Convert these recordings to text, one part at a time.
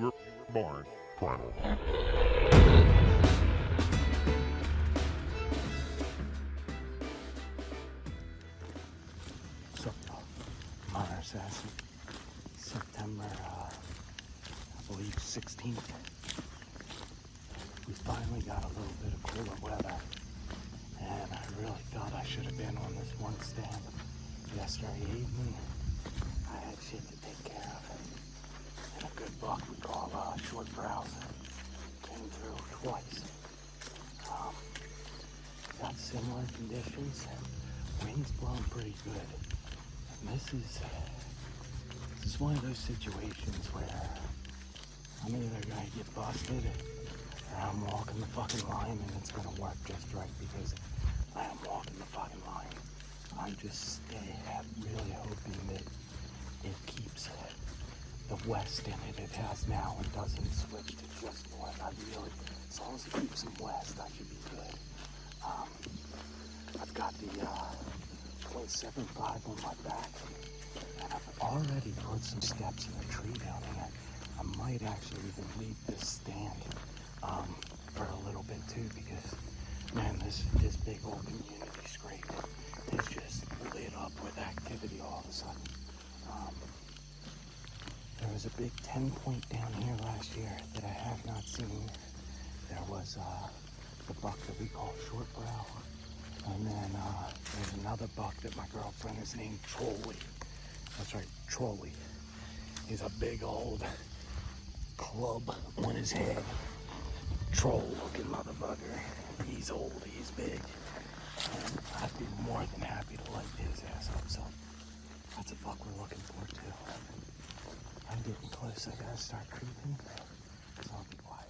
were born primal. So, Honor Assassin, September, I believe 16th. We finally got a little bit of cooler weather, and I really felt I should have been on this one stand yesterday evening. I had shit to take care of, and a good buck we call short brows came through twice. Got similar conditions, wind's blowing pretty good. And this is one of those situations where I'm either gonna get busted or I'm walking the fucking line, and it's gonna work just right because I am walking the fucking line. I'm just really hoping that it keeps the west in it has now and doesn't switch to just north. As long as it keeps them west, I should be good. I've got the .75 on my back, and I've already put some steps in the tree down here. I might actually even leave this stand for a little bit too, because man, this big old community scrape is just lit up with activity all of a sudden. There was a big 10-point down here last year that I have not seen. There was the buck that we call short brow, and then there's another buck that my girlfriend is named Trolley. That's right, Trolley. He's a big old club on his head, troll-looking motherfucker. He's old, he's big, and I'd be more than happy to light his ass up. So that's a buck we're looking for too. I'm getting close. I gotta start creeping, so I'll be quiet.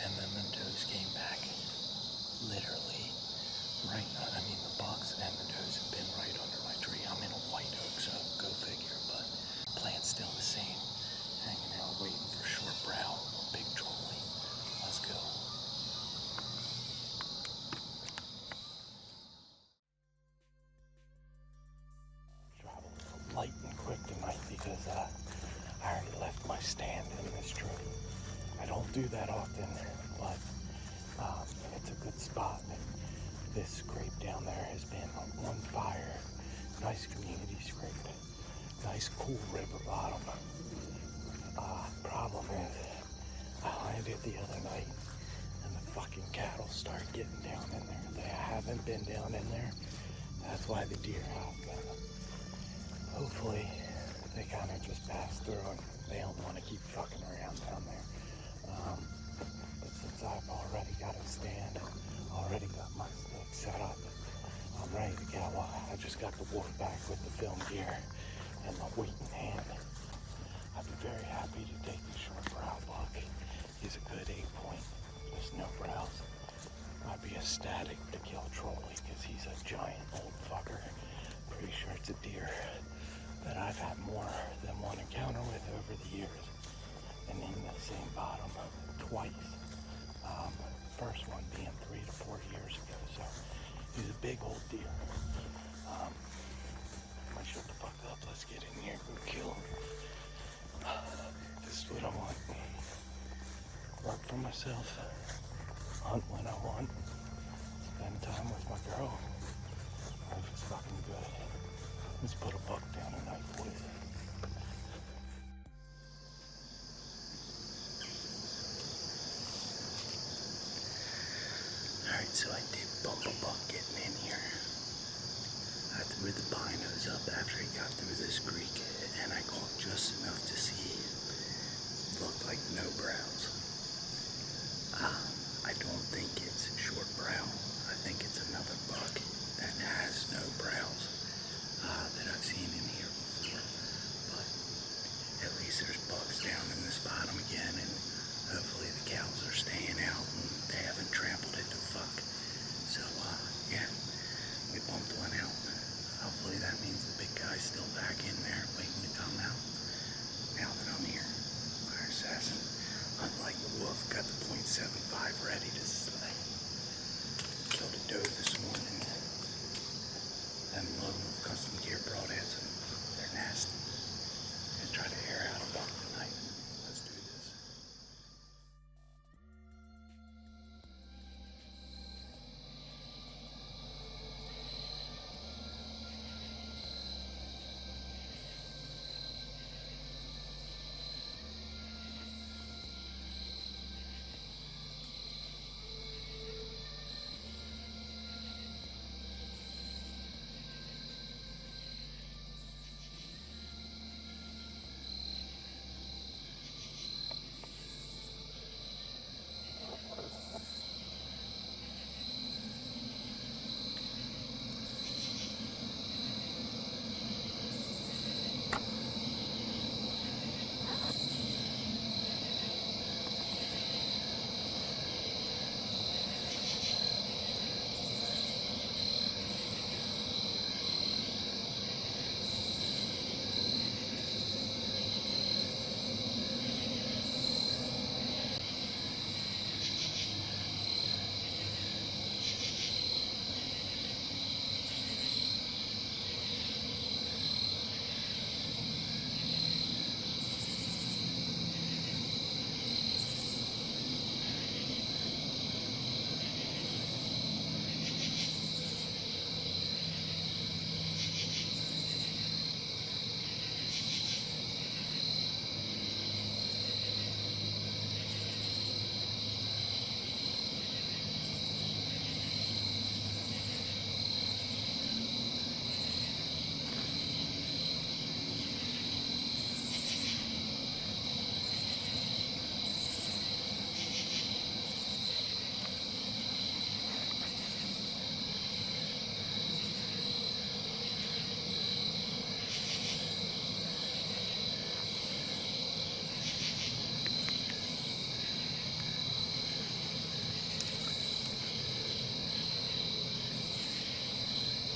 and then the does came back literally right, the bucks and the does have been right under my tree. I'm in a white oak, so go figure, but plant's still the same. Hanging out waiting for short brow, big trolley. Let's go. Travel light and quick tonight because I already left my stand in this tree. I don't do that often, but it's a good spot. This scrape down there has been on fire. Nice community scrape. Nice cool river bottom. Problem is, I landed the other night and the fucking cattle started getting down in there. They haven't been down in there. That's why the deer have been. Hopefully, they kind of just pass through and they don't want to keep fucking around down there. But since I've already got a stand, already got my stick set up, I'm ready to go. I just got the wolf back with the film gear and the weight in hand. I'd be very happy to take the short brow buck. He's a good 8 point, just no brows. I'd be ecstatic to kill Trolley because he's a giant old fucker. Pretty sure it's a deer that I've had more than one encounter with over the years. And in the same bottom twice. First one being 3 to 4 years ago. So he's a big old deer. I shut the fuck up. Let's get in here and kill him. This is what I want. Work for myself. Hunt when I want. Spend time with my girl. Life is fucking good. Let's put a buck down tonight, boys. Alright, so I did bump a buck getting in here. I threw the binos up after he got through this creek, and I caught just enough to see looked like no brows. I don't think it's short brow. I think it's another buck that has no brows that I've seen in here before. But at least there's bucks down in this bottom again, and hopefully the cows are staying out and they haven't trampled it to fuck. So yeah, we bumped one out. Hopefully that means the big guy's still back in there waiting to come out. Now that I'm here, fire assassin, unlike the wolf, got the .75 ready to slay. Killed a doe this morning. Them LWCG Broadheads, they're nasty. And try to air out a buck tonight. Let's do this.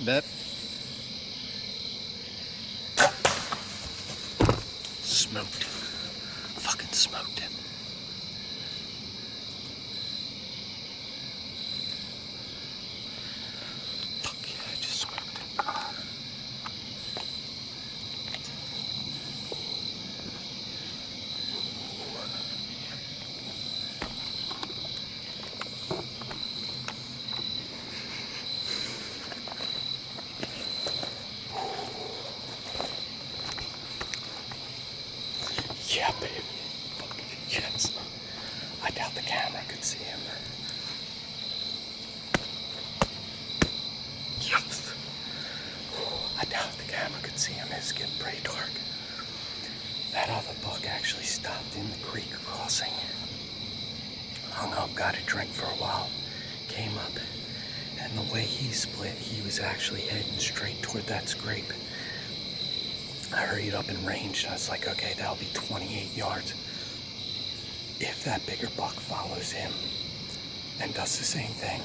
Bet. Smoked. Fucking smoked him. Fuck yeah, I just smoked him. Yeah, baby. Fucking yes. I doubt the camera could see him. Yes. I doubt the camera could see him. It's getting pretty dark. That other buck actually stopped in the creek crossing. Hung up, got a drink for a while, came up, and the way he split, he was actually heading straight toward that scrape. I hurried up and ranged. I was like, okay, that'll be 28 yards. If that bigger buck follows him and does the same thing,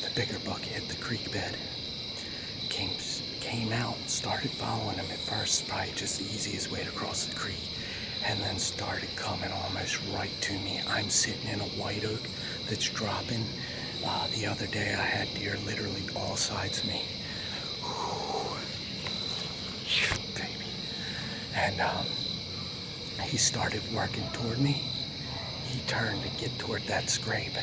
the bigger buck hit the creek bed, came out, started following him at first, probably just the easiest way to cross the creek, and then started coming almost right to me. I'm sitting in a white oak that's dropping. The other day I had deer literally all sides of me. Baby. And he started working toward me. He turned to get toward that scrape.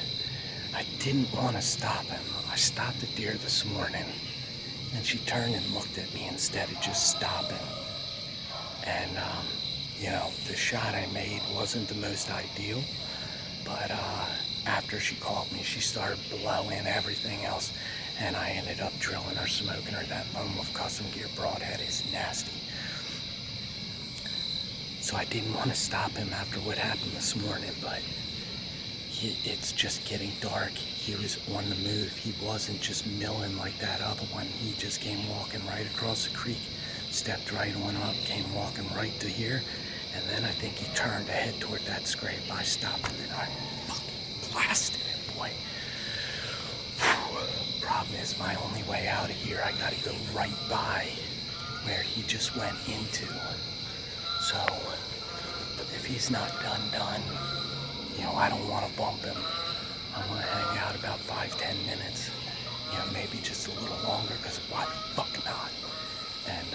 I didn't want to stop him. I stopped the deer this morning, and she turned and looked at me instead of just stopping. And, the shot I made wasn't the most ideal, but after she called me, she started blowing everything else, and I ended up drilling her, smoking her. That Lone Wolf Custom Gear Broadhead is nasty. So I didn't want to stop him after what happened this morning, but it's just getting dark. He was on the move. He wasn't just milling like that other one. He just came walking right across the creek, stepped right on up, came walking right to here, and then I think he turned to head toward that scrape. I stopped him and I fucking blasted him, boy. Problem is, my only way out of here, I gotta go right by where he just went into. So, if he's not done, I don't want to bump him. I'm going to hang out about 5-10 minutes. Maybe just a little longer, because why the fuck not? And,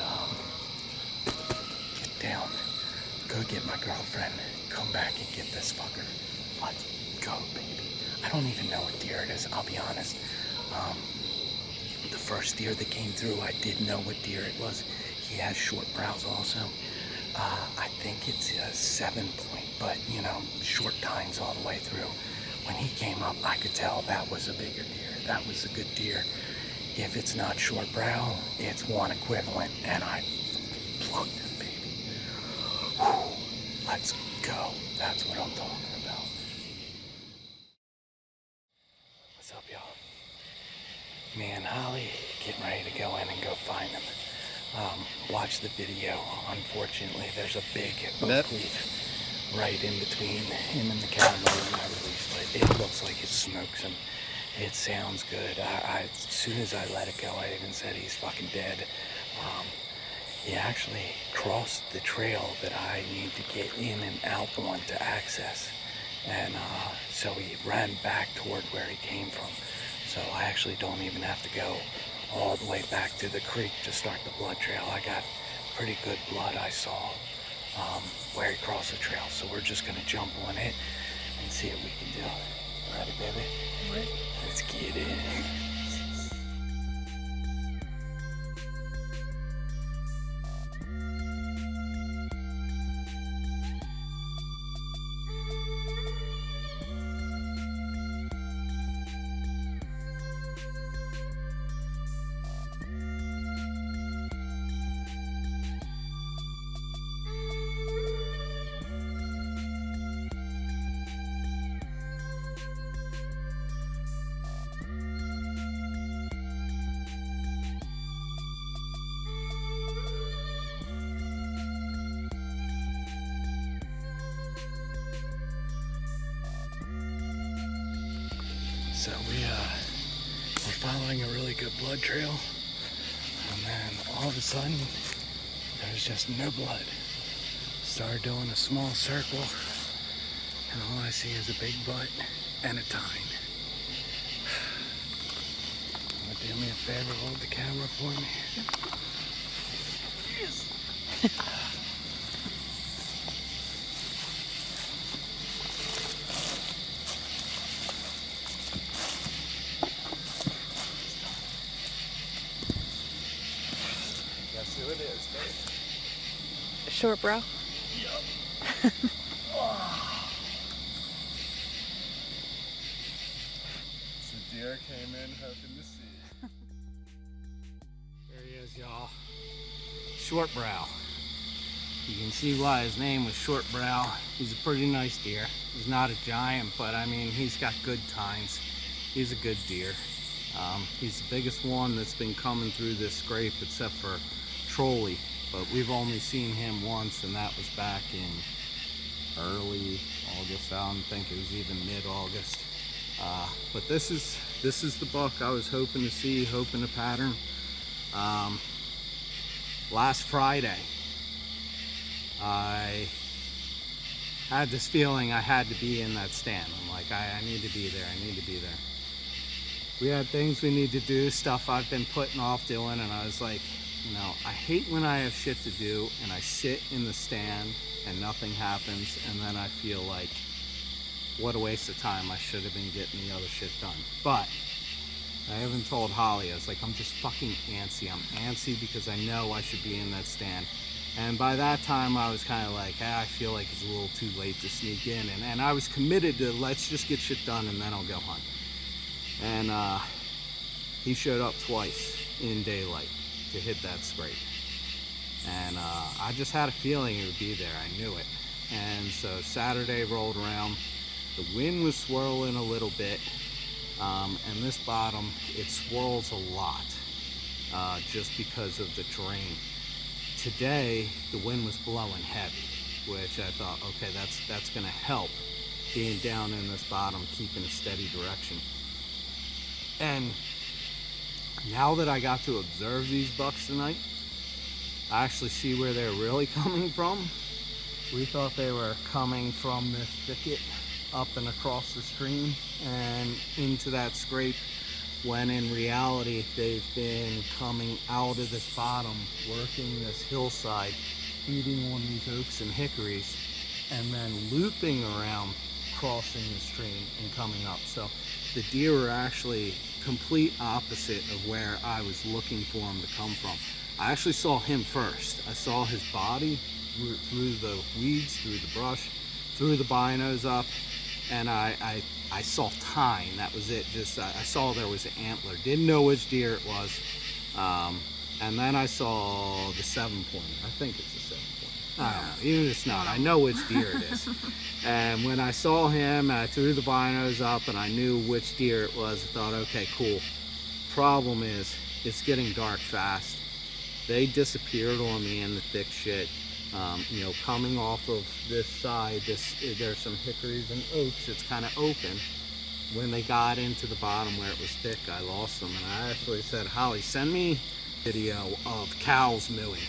get down. Go get my girlfriend. Come back and get this fucker. Let's go, baby. I don't even know what deer it is, I'll be honest. The first deer that came through, I did know what deer it was. He has short brows also. I think it's a 7-point, but short tines all the way through. When he came up, I could tell that was a bigger deer. That was a good deer. If it's not short brow, it's one equivalent, and I plugged him, baby. Whew. Let's go. That's what I'm talking about. What's up, y'all? Me and Holly getting ready to go in and go find him. Watch the video. Unfortunately, there's a big oak leaf right in between him and the camera when I released it. It looks like it smokes him. It sounds good. As soon as I let it go, I even said he's fucking dead. He actually crossed the trail that I need to get in and out on to access. And so he ran back toward where he came from. So I actually don't even have to go all the way back to the creek to start the blood trail. I got pretty good blood I saw where he crossed the trail. So we're just gonna jump on it and see what we can do. Ready, baby? Ready. Let's get it. So we we're following a really good blood trail, and then all of a sudden, there's just no blood. Started doing a small circle, and all I see is a big butt and a tine. Do me a favor, hold the camera for me. Yes. Guess who it is, babe? Short brow? Yup. So deer came in hoping to see. There he is, y'all. Short brow. You can see why his name was Short Brow. He's a pretty nice deer. He's not a giant, but I mean, he's got good tines. He's a good deer. He's the biggest one that's been coming through this scrape except for Trolley, but we've only seen him once, and that was back in early August. I don't think it was even mid-August. But this is the buck I was hoping to see, hoping to pattern. Last Friday, I had this feeling I had to be in that stand. I'm like, I need to be there, I need to be there. We had things we need to do, stuff I've been putting off doing, and I was like, you know, I hate when I have shit to do and I sit in the stand and nothing happens, and then I feel like, what a waste of time. I should have been getting the other shit done. But I even told Holly, I was like, I'm just fucking antsy. I'm antsy because I know I should be in that stand. And by that time, I was kind of like, I feel like it's a little too late to sneak in. And I was committed to, let's just get shit done and then I'll go hunt. And he showed up twice in daylight to hit that scrape. And I just had a feeling he would be there. I knew it. And so Saturday rolled around. The wind was swirling a little bit. And this bottom, it swirls a lot just because of the terrain. Today, the wind was blowing heavy, which I thought, okay, that's going to help being down in this bottom, keeping a steady direction. And now that I got to observe these bucks tonight, I actually see where they're really coming from. We thought they were coming from this thicket up and across the stream and into that scrape, when in reality they've been coming out of this bottom, working this hillside, feeding on these oaks and hickories, and then looping around, crossing the stream and coming up. So the deer were actually complete opposite of where I was looking for them to come from. I actually saw him first. I saw his body through the weeds, through the brush, through the binos up, and I saw tine. That was it. Just I saw there was an antler. Didn't know which deer it was. And then I saw the 7-pointer. I think it's a 7-pointer. I don't know. Even if it's not, I know which deer it is. And when I saw him, I threw the binos up and I knew which deer it was. I thought, okay, cool. Problem is, it's getting dark fast. They disappeared on me in the thick shit. You know, coming off of this side, there's some hickories and oaks. It's kind of open. When they got into the bottom where it was thick, I lost them. And I actually said, Holly, send me a video of cows mooing,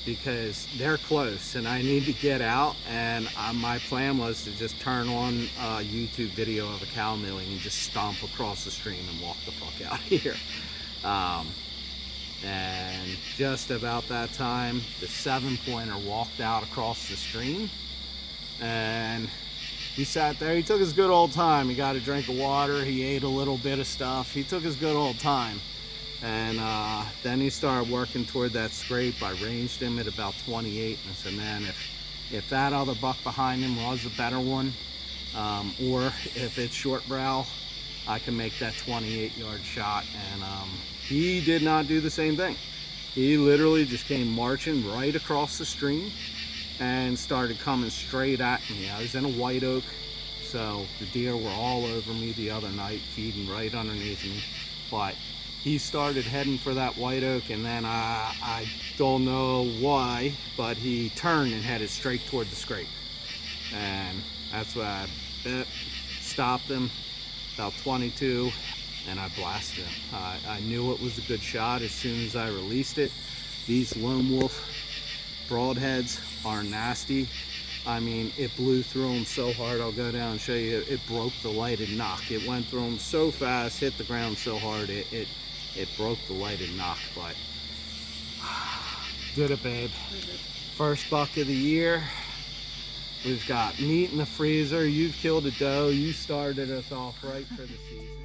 because they're close and I need to get out. And my plan was to just turn on a YouTube video of a cow mooing and just stomp across the stream and walk the fuck out of here. And just about that time, the 7-pointer walked out across the stream, and he sat there. He took his good old time. He got a drink of water. He ate a little bit of stuff. He took his good old time. And then he started working toward that scrape. I ranged him at about 28, and I said, man, if that other buck behind him was a better one, or if it's short brow, I can make that 28-yard shot. And he did not do the same thing. He literally just came marching right across the stream and started coming straight at me. I was in a white oak, so the deer were all over me the other night, feeding right underneath me. But he started heading for that white oak, and then I don't know why, but he turned and headed straight toward the scrape. And that's why I stopped him, about 22. and I blasted him. I knew it was a good shot as soon as I released it. These lone wolf broadheads are nasty. I mean, it blew through them so hard. I'll go down and show you. It broke the lighted knock. It went through them so fast, hit the ground so hard, it broke the lighted knock. But did it, babe. First buck of the year. We've got meat in the freezer. You've killed a doe. You started us off right for the season.